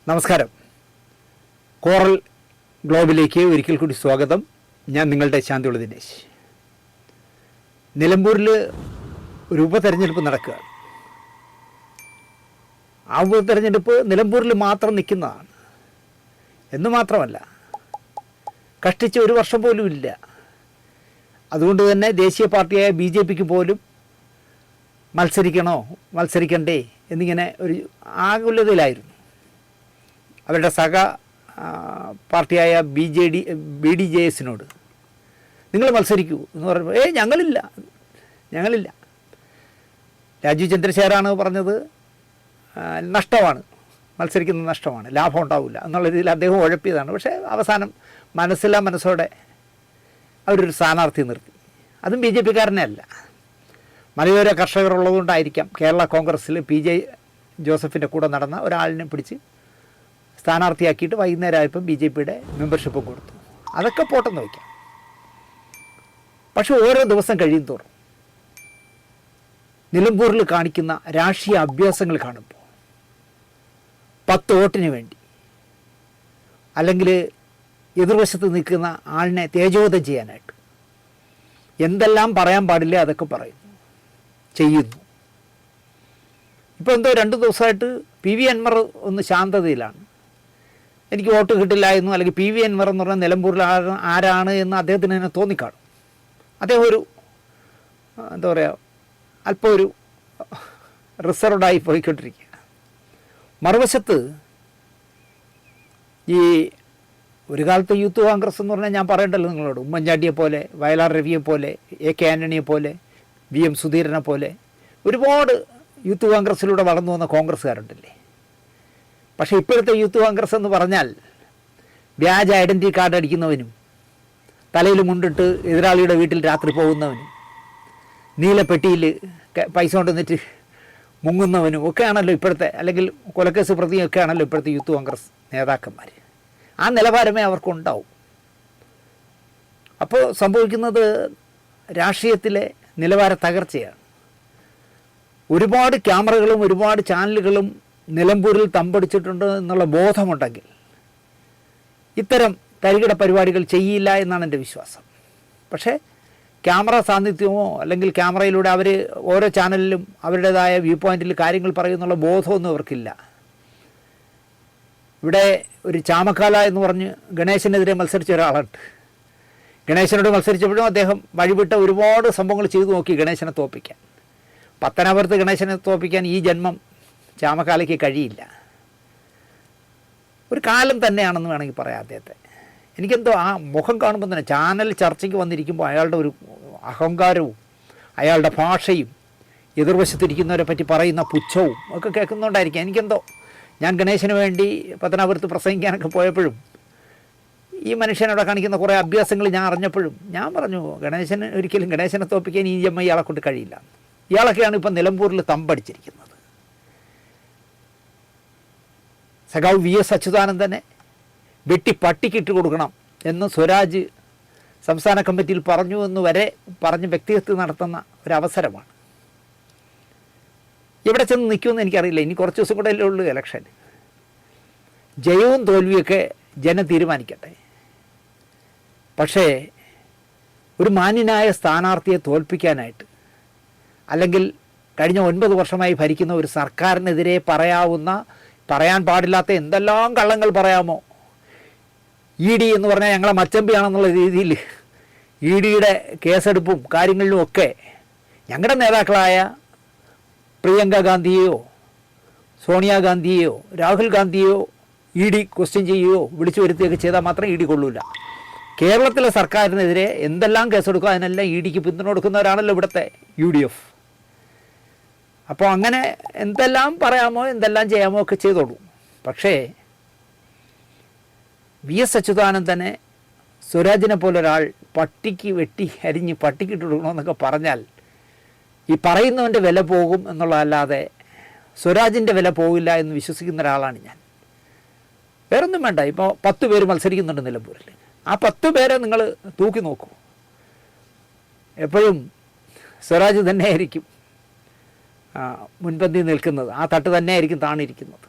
നമസ്കാരം. കോറൽ ഗ്ലോബിലേക്ക് ഒരിക്കൽ കൂടി സ്വാഗതം. ഞാൻ നിങ്ങളുടെ ശാന്തിയുള്ള ദിനേശ്. നിലമ്പൂരിൽ ഒരു ഉപതെരഞ്ഞെടുപ്പ് നടക്കുകയാണ്. ആ ഉപതെരഞ്ഞെടുപ്പ് നിലമ്പൂരിൽ മാത്രം നിൽക്കുന്നതാണ് എന്ന് മാത്രമല്ല, കഷ്ടിച്ച് ഒരു വർഷം പോലും ഇല്ല. അതുകൊണ്ട് തന്നെ ദേശീയ പാർട്ടിയായ BJPക്ക് പോലും മത്സരിക്കണ്ടേ എന്നിങ്ങനെ ഒരു ആകുലതയിലായിരുന്നു. അവരുടെ സഹ പാർട്ടിയായ BDJS-നോട് നിങ്ങൾ മത്സരിക്കൂ എന്ന് പറയുമ്പോൾ ഞങ്ങളില്ല. രാജീവ് ചന്ദ്രശേഖറാണ് പറഞ്ഞത് നഷ്ടമാണ്, മത്സരിക്കുന്നത് നഷ്ടമാണ്, ലാഭം ഉണ്ടാവില്ല എന്നുള്ള രീതിയിൽ അദ്ദേഹം ഉഴപ്പിയതാണ്. പക്ഷേ അവസാനം മനസ്സോടെ അവരൊരു സ്ഥാനാർത്ഥി നിർത്തി. അതും BJPക്കാരനെ അല്ല, മലയോര കർഷകർ ഉള്ളതുകൊണ്ടായിരിക്കാം കേരള കോൺഗ്രസ്സിൽ PJ ജോസഫിൻ്റെ കൂടെ നടന്ന ഒരാളിനെ പിടിച്ച് സ്ഥാനാർത്ഥിയാക്കിയിട്ട് വൈകുന്നേരം ആയപ്പം BJPയുടെ മെമ്പർഷിപ്പും കൊടുത്തു. അതൊക്കെ പോട്ടെന്ന് വയ്ക്കാം. പക്ഷെ ഓരോ ദിവസം കഴിയും തോറും നിലമ്പൂരിൽ കാണിക്കുന്ന രാഷ്ട്രീയ അഭ്യാസങ്ങൾ കാണുമ്പോൾ 10 വോട്ടിന് വേണ്ടി അല്ലെങ്കിൽ എതിർവശത്ത് നിൽക്കുന്ന ആളിനെ തേജോവധം ചെയ്യാനായിട്ട് എന്തെല്ലാം പറയാൻ പാടില്ല അതൊക്കെ ചെയ്യുന്നു. ഇപ്പോൾ എന്തോ 2 ദിവസമായിട്ട് PV അൻവർ ഒന്ന് ശാന്തതയിലാണ്. എനിക്ക് വോട്ട് കിട്ടില്ലായിരുന്നു, അല്ലെങ്കിൽ PV അൻവർ എന്ന് പറഞ്ഞാൽ നിലമ്പൂരിൽ ആരാണ് എന്ന് അദ്ദേഹത്തിന് തന്നെ തോന്നിക്കാണും. അദ്ദേഹം ഒരു എന്താ പറയുക, അല്പം ഒരു റിസർവ്ഡായി പോയിക്കൊണ്ടിരിക്കുക. മറുവശത്ത് ഈ ഒരു കാലത്ത് യൂത്ത് കോൺഗ്രസ് എന്ന് പറഞ്ഞാൽ ഞാൻ പറയണ്ടല്ലോ നിങ്ങളോട്, ഉമ്മൻചാണ്ടിയെ പോലെ, വയലാർ രവിയെ പോലെ, AK ആൻ്റണിയെ പോലെ, VM സുധീരനെ പോലെ ഒരുപാട് യൂത്ത് കോൺഗ്രസ്സിലൂടെ വളർന്നു വന്ന കോൺഗ്രസ്സുകാരുണ്ടല്ലേ. പക്ഷേ ഇപ്പോഴത്തെ യൂത്ത് കോൺഗ്രസ് എന്ന് പറഞ്ഞാൽ വ്യാജ ഐഡൻറ്റിറ്റി കാർഡ് അടിക്കുന്നവനും, തലയിൽ മുണ്ടിട്ട് എതിരാളിയുടെ വീട്ടിൽ രാത്രി പോകുന്നവനും, നീലപ്പെട്ടിയിൽ പൈസ കൊണ്ടുവന്നിട്ട് മുങ്ങുന്നവനും ഒക്കെയാണല്ലോ ഇപ്പോഴത്തെ, അല്ലെങ്കിൽ കൊലക്കേസ് പ്രതിയൊക്കെ ആണല്ലോ ഇപ്പോഴത്തെ യൂത്ത് കോൺഗ്രസ് നേതാക്കന്മാർ. ആ നിലവാരമേ അവർക്കുണ്ടാവും. അപ്പോൾ സംഭവിക്കുന്നത് രാഷ്ട്രീയത്തിലെ നിലവാര തകർച്ചയാണ്. ഒരുപാട് ക്യാമറകളും ഒരുപാട് ചാനലുകളും നിലമ്പൂരിൽ തമ്പടിച്ചിട്ടുണ്ട് എന്നുള്ള ബോധമുണ്ടെങ്കിൽ ഇത്തരം തരികിട പരിപാടികൾ ചെയ്യില്ല എന്നാണ് എൻ്റെ വിശ്വാസം. പക്ഷേ ക്യാമറ സാന്നിധ്യമോ അല്ലെങ്കിൽ ക്യാമറയിലൂടെ അവർ ഓരോ ചാനലിലും അവരുടേതായ വ്യൂ പോയിൻറ്റിൽ കാര്യങ്ങൾ പറയുന്നുള്ള ബോധമൊന്നും അവർക്കില്ല. ഇവിടെ ഒരു ചാമക്കാല എന്ന് പറഞ്ഞ് ഗണേശനെതിരെ മത്സരിച്ച ഒരാളുണ്ട്. ഗണേശനോട് മത്സരിച്ചപ്പോഴും അദ്ദേഹം വഴിവിട്ട ഒരുപാട് സംഭവങ്ങൾ ചെയ്തു നോക്കി ഗണേശനെ തോൽപ്പിക്കാൻ. പത്തനാപുരത്ത് ഗണേശനെ തോൽപ്പിക്കാൻ ഈ ജന്മം ചാമക്കാലയ്ക്ക് കഴിയില്ല. ഒരു കാലം തന്നെയാണെന്ന് വേണമെങ്കിൽ പറയാം അദ്ദേഹത്തെ. എനിക്കെന്തോ ആ മുഖം കാണുമ്പോൾ തന്നെ, ചാനൽ ചർച്ചയ്ക്ക് വന്നിരിക്കുമ്പോൾ അയാളുടെ ഒരു അഹങ്കാരവും അയാളുടെ ഭാഷയും എതിർവശത്തിരിക്കുന്നവരെ പറ്റി പറയുന്ന പുച്ഛവും ഒക്കെ കേൾക്കുന്നുണ്ടായിരിക്കാം. എനിക്കെന്തോ ഞാൻ ഗണേശന് വേണ്ടി പത്തനാപുരത്ത് പ്രസംഗിക്കാനൊക്കെ പോയപ്പോഴും ഈ മനുഷ്യനോടെ കാണിക്കുന്ന കുറേ അഭ്യാസങ്ങൾ ഞാൻ അറിഞ്ഞപ്പോഴും ഞാൻ പറഞ്ഞു, ഒരിക്കലും ഗണേശനെ തോൽപ്പിക്കാൻ ഈ ജമ്മ ഇയാളെ കൊണ്ട് കഴിയില്ല. ഇയാളൊക്കെയാണ് ഇപ്പം നിലമ്പൂരിൽ തമ്പടിച്ചിരിക്കുന്നത്. സഖാവ് VS അച്യുതാനന്ദനെ വെട്ടി പട്ടിക്കിട്ട് കൊടുക്കണം എന്ന് സ്വരാജ് സംസ്ഥാന കമ്മിറ്റിയിൽ പറഞ്ഞു എന്ന് വരെ പറഞ്ഞ് വ്യക്തിഹത്യ നടത്തുന്ന ഒരവസരമാണ്. എവിടെ ചെന്ന് നിൽക്കുമെന്ന് എനിക്കറിയില്ല. ഇനി കുറച്ച് ദിവസം കൂടെ അല്ലേ ഉള്ളൂ ഇലക്ഷൻ. ജയവും തോൽവിയൊക്കെ ജനം തീരുമാനിക്കട്ടെ. പക്ഷേ ഒരു മാന്യനായ സ്ഥാനാർത്ഥിയെ തോൽപ്പിക്കാനായിട്ട്, അല്ലെങ്കിൽ കഴിഞ്ഞ 9 വർഷമായി ഭരിക്കുന്ന ഒരു സർക്കാരിനെതിരെ പറയാൻ പാടില്ലാത്ത എന്തെല്ലാം കള്ളങ്ങൾ പറയാമോ, ED എന്ന് പറഞ്ഞാൽ ഞങ്ങളെ മച്ചമ്പിയാണെന്നുള്ള രീതിയിൽ EDയുടെ കേസെടുപ്പും കാര്യങ്ങളിലും ഒക്കെ ഞങ്ങളുടെ നേതാക്കളായ പ്രിയങ്ക ഗാന്ധിയെയോ സോണിയാഗാന്ധിയെയോ രാഹുൽ ഗാന്ധിയെയോ ED ക്വസ്റ്റ്യൻ ചെയ്യുകയോ വിളിച്ചു വരുത്തുകയൊക്കെ ചെയ്താൽ മാത്രം ED കൊള്ളൂല. കേരളത്തിലെ സർക്കാരിനെതിരെ എന്തെല്ലാം കേസെടുക്കുക അതിനെല്ലാം EDക്ക് പിന്തുണ കൊടുക്കുന്നവരാണല്ലോ ഇവിടുത്തെ UDF. അപ്പോൾ അങ്ങനെ എന്തെല്ലാം പറയാമോ എന്തെല്ലാം ചെയ്യാമോ ഒക്കെ ചെയ്തോളൂ. പക്ഷേ VS അച്യുതാനന്ദനെ സ്വരാജിനെ പോലൊരാൾ പട്ടിക്ക് വെട്ടി അരിഞ്ഞ് പട്ടിക്കിട്ട് കൊടുക്കണമെന്നൊക്കെ പറഞ്ഞാൽ ഈ പറയുന്നവൻ്റെ വില പോകും എന്നുള്ളതല്ലാതെ സ്വരാജിൻ്റെ വില പോകില്ല എന്ന് വിശ്വസിക്കുന്ന ഒരാളാണ് ഞാൻ. വേറൊന്നും വേണ്ട. ഇപ്പോൾ 10 പേര് മത്സരിക്കുന്നുണ്ട് നിലമ്പൂരിൽ. ആ 10 പേരെ നിങ്ങൾ തൂക്കി നോക്കൂ, എപ്പോഴും സ്വരാജ് തന്നെയായിരിക്കും മുൻപന്തി നിൽക്കുന്നത്. ആ തട്ട് തന്നെയായിരിക്കും താണിരിക്കുന്നത്.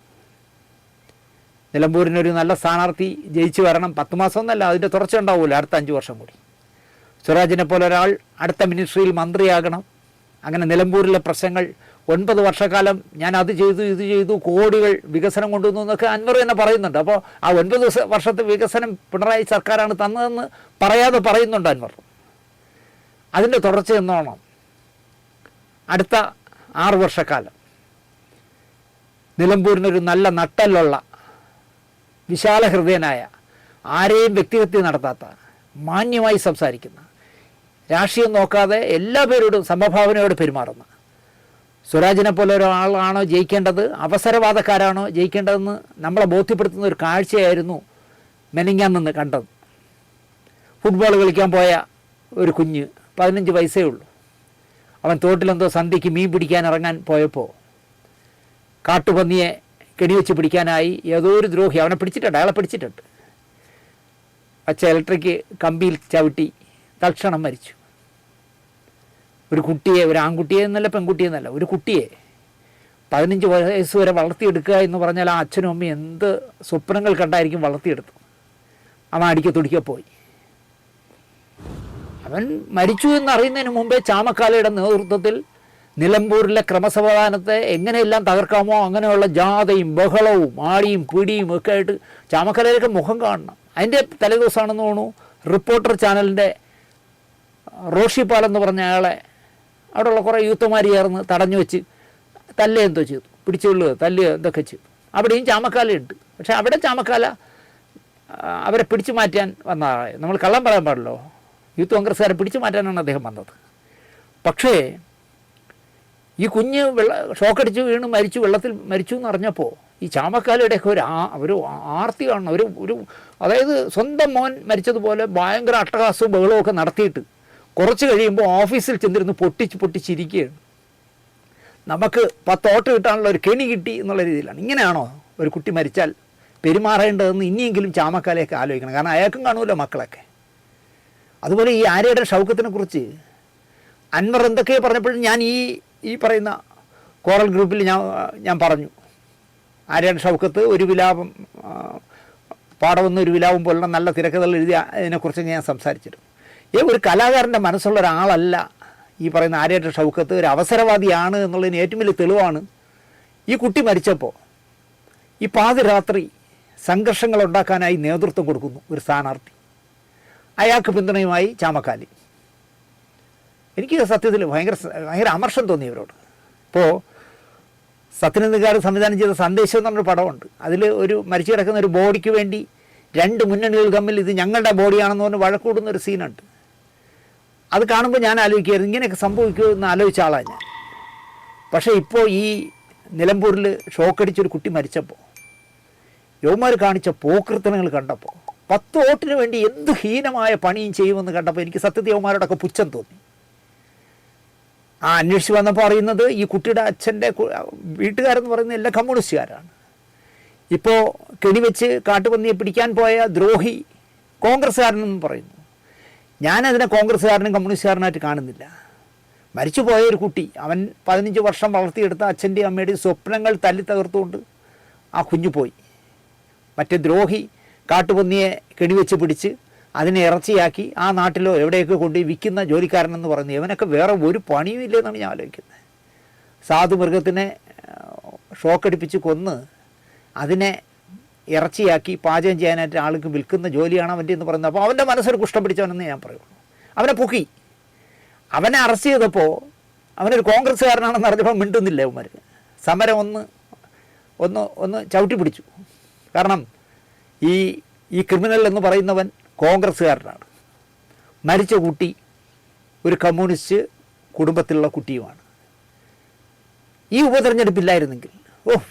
നിലമ്പൂരിനൊരു നല്ല സ്ഥാനാർത്ഥി ജയിച്ചു വരണം. 10 മാസം എന്നല്ല, അതിൻ്റെ തുടർച്ച ഉണ്ടാവില്ല, അടുത്ത 5 വർഷം കൂടി. സ്വരാജിനെ പോലെ ഒരാൾ അടുത്ത മിനിസ്ട്രിയിൽ മന്ത്രിയാകണം. അങ്ങനെ നിലമ്പൂരിലെ പ്രശ്നങ്ങൾ 9 വർഷക്കാലം ഞാൻ അത് ചെയ്തു ഇത് ചെയ്തു, കോടികൾ വികസനം കൊണ്ടുവന്നു എന്നൊക്കെ അൻവർ തന്നെ പറയുന്നുണ്ട്. അപ്പോൾ ആ 9 വർഷത്തെ വികസനം പിണറായി സർക്കാരാണ് തന്നതെന്ന് പറയാതെ പറയുന്നുണ്ട് അൻവർ. അതിൻ്റെ തുടർച്ച എന്നോണം അടുത്ത 6 വർഷക്കാലം നിലമ്പൂരിനൊരു നല്ല നട്ടലുള്ള, വിശാല ഹൃദയനായ, ആരെയും വ്യക്തിഹത്യ നടത്താത്ത, മാന്യമായി സംസാരിക്കുന്ന, രാഷ്ട്രീയം നോക്കാതെ എല്ലാ പേരോടും സമഭാവനയോട് പെരുമാറുന്ന സ്വരാജിനെ പോലെ ഒരാളാണോ ജയിക്കേണ്ടത്, അവസരവാദക്കാരാണോ ജയിക്കേണ്ടതെന്ന് നമ്മളെ ബോധ്യപ്പെടുത്തുന്ന ഒരു കാഴ്ചയായിരുന്നു മെനിങ്ങാന്ന് കണ്ടത്. ഫുട്ബോൾ കളിക്കാൻ പോയ ഒരു കുഞ്ഞ്, 15 വയസ്സേ ഉള്ളൂ. അവൻ തോട്ടിലെന്തോ സന്ധ്യയ്ക്ക് മീൻ പിടിക്കാൻ ഇറങ്ങാൻ പോയപ്പോൾ കാട്ടുപന്നിയെ കെണിവെച്ച് പിടിക്കാനായി ഏതോ ഒരു ദ്രോഹി അവനെ പിടിച്ചിട്ടുണ്ട്, അയാളെ പിടിച്ചിട്ടുണ്ട്. വച്ച ഇലക്ട്രിക് കമ്പിയിൽ ചവിട്ടി തൽക്ഷണം മരിച്ചു. ഒരു കുട്ടിയെ, ഒരു ആൺകുട്ടിയെ എന്നല്ല പെൺകുട്ടിയെന്നല്ല, ഒരു കുട്ടിയെ 15 വയസ്സ് വരെ വളർത്തിയെടുക്കുക എന്ന് പറഞ്ഞാൽ ആ അച്ഛനും അമ്മയും എന്ത് സ്വപ്നങ്ങൾ കണ്ടായിരിക്കും വളർത്തിയെടുത്തു. അവൻ അടിക്ക തുടിക്ക പോയി. അവൻ മരിച്ചു എന്നറിയുന്നതിന് മുമ്പേ ചാമക്കാലയുടെ നേതൃത്വത്തിൽ നിലമ്പൂരിലെ ക്രമസമാധാനത്തെ എങ്ങനെയെല്ലാം തകർക്കാമോ അങ്ങനെയുള്ള ജാഥയും ബഹളവും ആടിയും പിടിയും ഒക്കെ ആയിട്ട് ചാമക്കാലയിലൊക്കെ മുഖം കാണണം. അതിൻ്റെ തലേദിവസമാണെന്ന് തോന്നുന്നു റിപ്പോർട്ടർ ചാനലിൻ്റെ റോഷി പാൽ എന്ന് പറഞ്ഞ അയാളെ അവിടെയുള്ള കുറേ യൂത്തുമാർ ചേർന്ന് തടഞ്ഞു വെച്ച് തല്ല് എന്തോ ചെയ്തു, പിടിച്ചുകൊള്ളുക, തല്ലുക, എന്തൊക്കെ ചെയ്തു. അവിടെയും ചാമക്കാലയുണ്ട്. പക്ഷേ അവിടെ ചാമക്കാല അവരെ പിടിച്ചു മാറ്റാൻ വന്നതാണ്. നമ്മൾ കള്ളം പറയാൻ പാടില്ലോ, യൂത്ത് കോൺഗ്രസ്സുകാരെ പിടിച്ചു മാറ്റാനാണ് അദ്ദേഹം വന്നത്. പക്ഷേ ഈ കുഞ്ഞ് ഷോക്കടിച്ച് വീണ് മരിച്ചു, വെള്ളത്തിൽ മരിച്ചു എന്ന് അറിഞ്ഞപ്പോൾ ഈ ചാമക്കാലയുടെയൊക്കെ ഒരു ആർത്തി കാണണം. ഒരു അതായത് സ്വന്തം മോൻ മരിച്ചതുപോലെ ഭയങ്കര അട്ടഹാസവും ബഹളവും ഒക്കെ നടത്തിയിട്ട് കുറച്ച് കഴിയുമ്പോൾ ഓഫീസിൽ ചെന്നിരുന്ന് പൊട്ടിച്ചിരിക്കുകയാണ്. നമുക്ക് 10 ഓട്ട് കിട്ടാനുള്ള ഒരു കെണി കിട്ടി എന്നുള്ള രീതിയിലാണ്. ഇങ്ങനെയാണോ ഒരു കുട്ടി മരിച്ചാൽ പെരുമാറേണ്ടതെന്ന് ഇനിയെങ്കിലും ചാമക്കാലയൊക്കെ ആലോചിക്കണം. കാരണം അയാൾക്കും കാണുമല്ലോ മക്കളൊക്കെ. അതുപോലെ ഈ ആര്യയുടെ ഷൗക്കത്തിനെ കുറിച്ച് അൻവർ എന്തൊക്കെയോ പറഞ്ഞപ്പോഴും ഞാൻ ഈ പറയുന്ന കോറൽ ഗ്രൂപ്പിൽ ഞാൻ പറഞ്ഞു, ആര്യയുടെ ഷൗക്കത്ത് ഒരു വിലാപം പാടമെന്ന് ഒരു വിലാപം പോലുള്ള നല്ല തിരക്കഥകൾ എഴുതി അതിനെക്കുറിച്ച് ഞാൻ സംസാരിച്ചിരുന്നു. ഒരു കലാകാരൻ്റെ മനസ്സുള്ള ഒരാളല്ല ഈ പറയുന്ന ആര്യയുടെ ഷൗക്കത്ത്, ഒരു അവസരവാദിയാണ് എന്നുള്ളതിന് ഏറ്റവും വലിയ തെളിവാണ് ഈ കുട്ടി മരിച്ചപ്പോൾ ഈ പാതിരാത്രി സംഘർഷങ്ങൾ ഉണ്ടാക്കാനായി നേതൃത്വം കൊടുക്കുന്നു ഒരു സ്ഥാനാർത്ഥി, അയാൾക്ക് പിന്തുണയുമായി ചാമക്കാലി. എനിക്ക് സത്യത്തിൽ ഭയങ്കര അമർഷം തോന്നി ഇവരോട്. ഇപ്പോൾ സത്യനന്ദിക്കാർ സംവിധാനം ചെയ്ത സന്ദേശം എന്ന് പറഞ്ഞൊരു പടമുണ്ട്. അതിൽ ഒരു മരിച്ചു കിടക്കുന്ന ഒരു ബോഡിക്ക് വേണ്ടി 2 മുന്നണികൾ തമ്മിൽ ഇത് ഞങ്ങളുടെ ബോഡിയാണെന്ന് പറഞ്ഞ് വഴക്കൂടുന്നൊരു സീനുണ്ട്. അത് കാണുമ്പോൾ ഞാൻ ആലോചിക്കുകയായിരുന്നു, ഇങ്ങനെയൊക്കെ സംഭവിക്കുമോ എന്ന് ആലോചിച്ച ആളാണ് ഞാൻ. പക്ഷേ ഇപ്പോൾ ഈ നിലമ്പൂരിൽ ഷോക്കടിച്ചൊരു കുട്ടി മരിച്ചപ്പോൾ യുവമാർ കാണിച്ച പോക്കൃത്തനങ്ങൾ കണ്ടപ്പോൾ 10 വോട്ടിന് വേണ്ടി എന്ത് ഹീനമായ പണിയും ചെയ്യുമെന്ന് കണ്ടപ്പോൾ എനിക്ക് സത്യത്തിൽ യുവമാരോടൊക്കെ പുച്ഛം തോന്നി. അന്വേഷിച്ച് വന്നപ്പോൾ അറിയുന്നത് ഈ കുട്ടിയുടെ അച്ഛൻ്റെ വീട്ടുകാരെന്ന് പറയുന്നത് എല്ലാ കമ്മ്യൂണിസ്റ്റുകാരാണ്. ഇപ്പോൾ കെണിവെച്ച് കാട്ടുപന്നിയെ പിടിക്കാൻ പോയ ദ്രോഹി കോൺഗ്രസ്സുകാരനെന്ന് പറയുന്നു. ഞാനതിനെ കോൺഗ്രസ്സുകാരനും കമ്മ്യൂണിസ്റ്റുകാരനായിട്ട് കാണുന്നില്ല. മരിച്ചുപോയ ഒരു കുട്ടി, അവൻ 15 വർഷം വളർത്തിയെടുത്ത അച്ഛൻ്റെയും അമ്മയുടെയും സ്വപ്നങ്ങൾ തല്ലി തകർത്തുകൊണ്ട് ആ കുഞ്ഞു പോയി. മറ്റേ ദ്രോഹി കാട്ടുപന്നിയെ കെണിവെച്ച് പിടിച്ച് അതിനെ ഇറച്ചിയാക്കി ആ നാട്ടിലോ എവിടെയൊക്കെ കൊണ്ട് വിൽക്കുന്ന ജോലിക്കാരനെന്ന് പറയുന്നത് ഇവനൊക്കെ വേറെ ഒരു പണിയും ഇല്ലെന്നാണ് ഞാൻ ആലോചിക്കുന്നത്. സാധു മൃഗത്തിനെ ഷോക്കടിപ്പിച്ച് കൊന്ന് അതിനെ ഇറച്ചിയാക്കി പാചകം ചെയ്യാനായിട്ട് ആൾക്ക് വിൽക്കുന്ന ജോലിയാണ് അവൻ്റെ എന്ന് പറയുന്നത്. അപ്പോൾ അവൻ്റെ മനസ്സൊരു കുഷ്ഠം പിടിച്ചവനെന്ന് ഞാൻ പറയുള്ളൂ. അവനെ പൊക്കി, അവനെ അറസ്റ്റ് ചെയ്തപ്പോൾ അവനൊരു കോൺഗ്രസ്സുകാരനാണെന്ന് അറിഞ്ഞപ്പോൾ മിണ്ടുന്നില്ല അവന്മാർ. സമരം ഒന്ന് ചവിട്ടി പിടിച്ചു. കാരണം ഈ ക്രിമിനൽ എന്ന് പറയുന്നവൻ കോൺഗ്രസ്സുകാരനാണ്. മരിച്ച കുട്ടി ഒരു കമ്മ്യൂണിസ്റ്റ് കുടുംബത്തിലുള്ള കുട്ടിയുമാണ്. ഈ ഉപതെരഞ്ഞെടുപ്പില്ലായിരുന്നെങ്കിൽ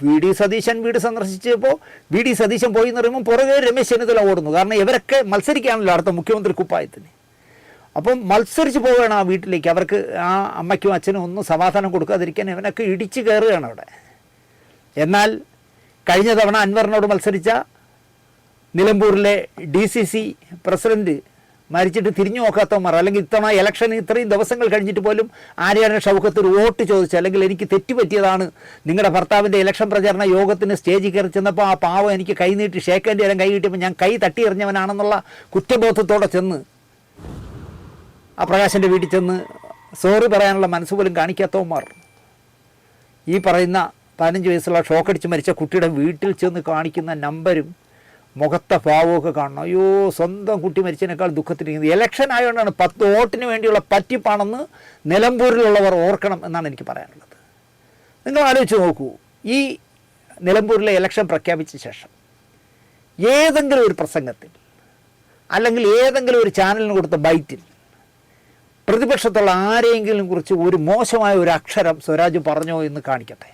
വി.ഡി. സതീശൻ വീട് സന്ദർശിച്ചപ്പോൾ വി.ഡി. സതീശൻ പോയി എന്ന് പറയുമ്പോൾ പുറകെ രമേശ് ചെന്നിത്തല ഓടുന്നു. കാരണം ഇവരൊക്കെ മത്സരിക്കുകയാണല്ലോ അടുത്ത മുഖ്യമന്ത്രി കുപ്പായത്തിന്. അപ്പം മത്സരിച്ച് പോവുകയാണ് ആ വീട്ടിലേക്ക്. അവർക്ക് ആ അമ്മയ്ക്കും അച്ഛനും ഒന്നും സമാധാനം കൊടുക്കാതിരിക്കാൻ ഇവനൊക്കെ ഇടിച്ച് കയറുകയാണ് അവിടെ. എന്നാൽ കഴിഞ്ഞ തവണ അൻവറിനോട് മത്സരിച്ച നിലമ്പൂരിലെ DCC പ്രസിഡൻറ്റ് മരിച്ചിട്ട് തിരിഞ്ഞു നോക്കാത്തവന്മാർ, അല്ലെങ്കിൽ ഇത്തവണ ഇലക്ഷന് ഇത്രയും ദിവസങ്ങൾ കഴിഞ്ഞിട്ട് പോലും ആര്യാടൻ ഷൗക്കത്ത് ഒരു വോട്ട് ചോദിച്ചു, അല്ലെങ്കിൽ എനിക്ക് തെറ്റുപറ്റിയതാണ്, നിങ്ങളുടെ ഭർത്താവിൻ്റെ ഇലക്ഷൻ പ്രചാരണ യോഗത്തിന് സ്റ്റേജിൽ കയറി ചെന്നപ്പോൾ ആ പാവം എനിക്ക് കൈ നീട്ടി ഷേക്കേണ്ടി വരാൻ കൈ കിട്ടിയപ്പോൾ ഞാൻ കൈ തട്ടി എറിഞ്ഞവനാണെന്നുള്ള കുറ്റബോധത്തോടെ ചെന്ന് ആ പ്രകാശൻ്റെ വീട്ടിൽ ചെന്ന് സോറി പറയാനുള്ള മനസ്സ് പോലും കാണിക്കാത്തവന്മാർ ഈ പറയുന്ന 15 വയസ്സുള്ള ഷോക്കടിച്ച് മരിച്ച കുട്ടിയുടെ വീട്ടിൽ ചെന്ന് കാണിക്കുന്ന നമ്പരും മുഖത്തെ ഭാവമൊക്കെ കാണണം. അയ്യോ, സ്വന്തം കുട്ടി മരിച്ചതിനേക്കാൾ ദുഃഖത്തിരിക്കുന്നത്. ഇലക്ഷൻ ആയതുകൊണ്ടാണ് 10 വോട്ടിന് വേണ്ടിയുള്ള പറ്റിപ്പാണെന്ന് നിലമ്പൂരിലുള്ളവർ ഓർക്കണം എന്നാണ് എനിക്ക് പറയാനുള്ളത്. നിങ്ങൾ ആലോചിച്ച് നോക്കൂ, ഈ നിലമ്പൂരിലെ ഇലക്ഷൻ പ്രഖ്യാപിച്ച ശേഷം ഏതെങ്കിലും ഒരു പ്രസംഗത്തിൽ അല്ലെങ്കിൽ ഏതെങ്കിലും ഒരു ചാനലിന് കൊടുത്ത ബൈറ്റിൽ പ്രതിപക്ഷത്തുള്ള ആരെയെങ്കിലും കുറിച്ച് ഒരു മോശമായ ഒരു അക്ഷരം സ്വരാജ് പറഞ്ഞോ എന്ന് കാണിക്കട്ടെ.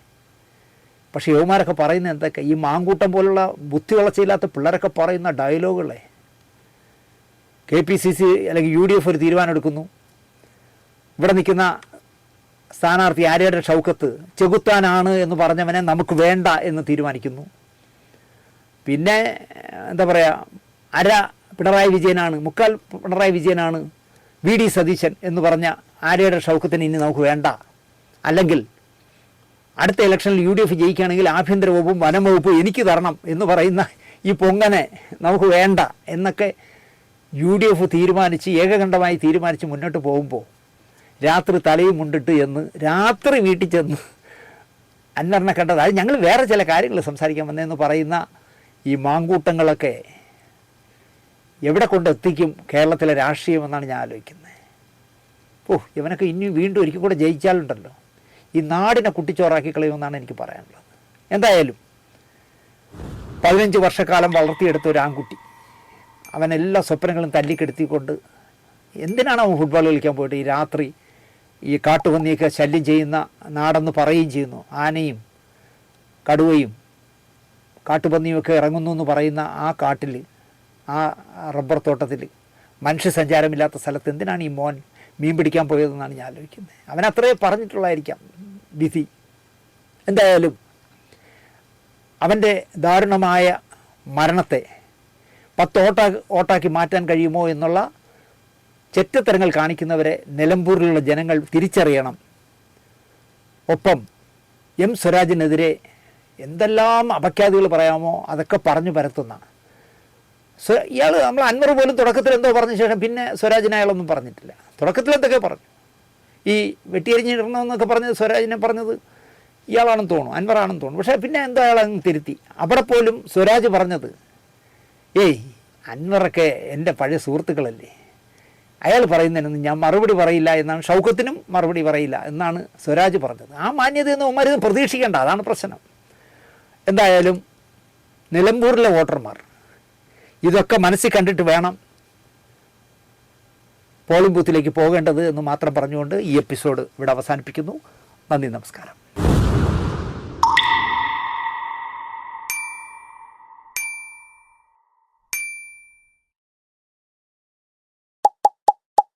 പക്ഷേ യുവമാരൊക്കെ പറയുന്നത് എന്തൊക്കെ, ഈ മാങ്കൂട്ടം പോലുള്ള ബുദ്ധി വളർച്ചയില്ലാത്ത പിള്ളേരൊക്കെ പറയുന്ന ഡയലോഗുകളെ KPCC അല്ലെങ്കിൽ UDF ഒരു തീരുമാനം എടുക്കുന്നു. ഇവിടെ നിൽക്കുന്ന സ്ഥാനാർത്ഥി ആര്യാടൻ ഷൗക്കത്ത് ചെകുത്താനാണ് എന്ന് പറഞ്ഞവനെ നമുക്ക് വേണ്ട എന്ന് തീരുമാനിക്കുന്നു. പിന്നെ എന്താ പറയുക, അര പിണറായി വിജയനാണ്, മുക്കാൽ പിണറായി വിജയനാണ് VD സതീശൻ എന്ന് പറഞ്ഞ ആര്യാടൻ ഷൗക്കത്തിന് ഇനി നമുക്ക് വേണ്ട, അല്ലെങ്കിൽ അടുത്ത ഇലക്ഷനിൽ UDF ജയിക്കുകയാണെങ്കിൽ ആഭ്യന്തര വകുപ്പും വനം വകുപ്പും എനിക്ക് തരണം എന്ന് പറയുന്ന ഈ പൊങ്ങനെ നമുക്ക് വേണ്ട എന്നൊക്കെ UDF തീരുമാനിച്ച് ഏകകണ്ഠമായി തീരുമാനിച്ച് മുന്നോട്ട് പോകുമ്പോൾ രാത്രി തലയും മുണ്ടിട്ട് എന്ന് രാത്രി വീട്ടിൽ ചെന്ന് അന്വറിനെ കണ്ടത്, അത് ഞങ്ങൾ വേറെ ചില കാര്യങ്ങൾ സംസാരിക്കാൻ വന്നതെന്ന് പറയുന്ന ഈ മാങ്കൂട്ടങ്ങളൊക്കെ എവിടെ കൊണ്ടെത്തിക്കും കേരളത്തിലെ രാഷ്ട്രീയം എന്നാണ് ഞാൻ ആലോചിക്കുന്നത്. ഇവനൊക്കെ ഇനി വീണ്ടും ഒരിക്കൽ കൂടെ ജയിച്ചാലുണ്ടല്ലോ ഈ നാടിനെ കുട്ടിച്ചോറാക്കി കളയുമെന്നാണ് എനിക്ക് പറയാനുള്ളത്. എന്തായാലും 15 വർഷക്കാലം വളർത്തിയെടുത്ത ഒരു ആൺകുട്ടി, അവൻ എല്ലാ സ്വപ്നങ്ങളും തല്ലിക്കെടുത്തിക്കൊണ്ട് എന്തിനാണ് അവൻ ഫുട്ബോൾ കളിക്കാൻ പോയിട്ട് ഈ രാത്രി ഈ കാട്ടുപന്നിയൊക്കെ ശല്യം ചെയ്യുന്ന നാടെന്ന് പറയുകയും ചെയ്യുന്നു. ആനയും കടുവയും കാട്ടുപന്നിയുമൊക്കെ ഇറങ്ങുന്നു എന്ന് പറയുന്ന ആ കാട്ടിൽ, ആ റബ്ബർ തോട്ടത്തിൽ, മനുഷ്യ സഞ്ചാരമില്ലാത്ത സ്ഥലത്ത് എന്തിനാണ് ഈ മോൻ മീൻ പിടിക്കാൻ പോയതെന്നാണ് ഞാൻ ആലോചിക്കുന്നത്. അവൻ അത്രേ പറഞ്ഞിട്ടുള്ളതായിരിക്കാം വിധി. എന്തായാലും അവൻ്റെ ദാരുണമായ മരണത്തെ 10 ഓട്ടാക്കി മാറ്റാൻ കഴിയുമോ എന്നുള്ള ചെറ്റത്തരങ്ങൾ കാണിക്കുന്നവരെ നിലമ്പൂരിലുള്ള ജനങ്ങൾ തിരിച്ചറിയണം. ഒപ്പം സ്വരാജിനെതിരെ എന്തെല്ലാം അപഖ്യാതികൾ പറയാമോ അതൊക്കെ പറഞ്ഞു പരത്തുന്ന ഇയാൾ, നമ്മൾ അൻവർ പോലും തുടക്കത്തിൽ എന്തോ പറഞ്ഞ ശേഷം പിന്നെ സ്വരാജിനെ അയാളൊന്നും പറഞ്ഞിട്ടില്ല. തുടക്കത്തിൽ എന്തൊക്കെ പറഞ്ഞു, ഈ വെട്ടിയരിഞ്ഞിടണമെന്നൊക്കെ പറഞ്ഞത് സ്വരാജിനെ പറഞ്ഞത് ഇയാളാണെന്ന് തോന്നുന്നു, അൻവറാണെന്ന് തോന്നുന്നു. പക്ഷേ പിന്നെ എന്തോ അയാളങ്ങ് തിരുത്തി. അവിടെ പോലും സ്വരാജ് പറഞ്ഞത്, അൻവറൊക്കെ എൻ്റെ പഴയ സുഹൃത്തുക്കളല്ലേ, അയാൾ പറയുന്നതിനൊന്നും ഞാൻ മറുപടി പറയില്ല എന്നാണ്, ഷൗക്കത്തിനും മറുപടി പറയില്ല എന്നാണ് സ്വരാജ് പറഞ്ഞത്. ആ മാന്യതയൊന്നും ഉമ്മാരിന്ന് പ്രതീക്ഷിക്കേണ്ട, അതാണ് പ്രശ്നം. എന്തായാലും നിലമ്പൂരിലെ വോട്ടർമാർ ഇതൊക്കെ മനസ്സിൽ കണ്ടിട്ട് വേണം പോളിംഗ് ബൂത്തിലേക്ക് പോകേണ്ടത് എന്ന് മാത്രം പറഞ്ഞുകൊണ്ട് ഈ എപ്പിസോഡ് ഇവിടെ അവസാനിപ്പിക്കുന്നു. നന്ദി, നമസ്കാരം.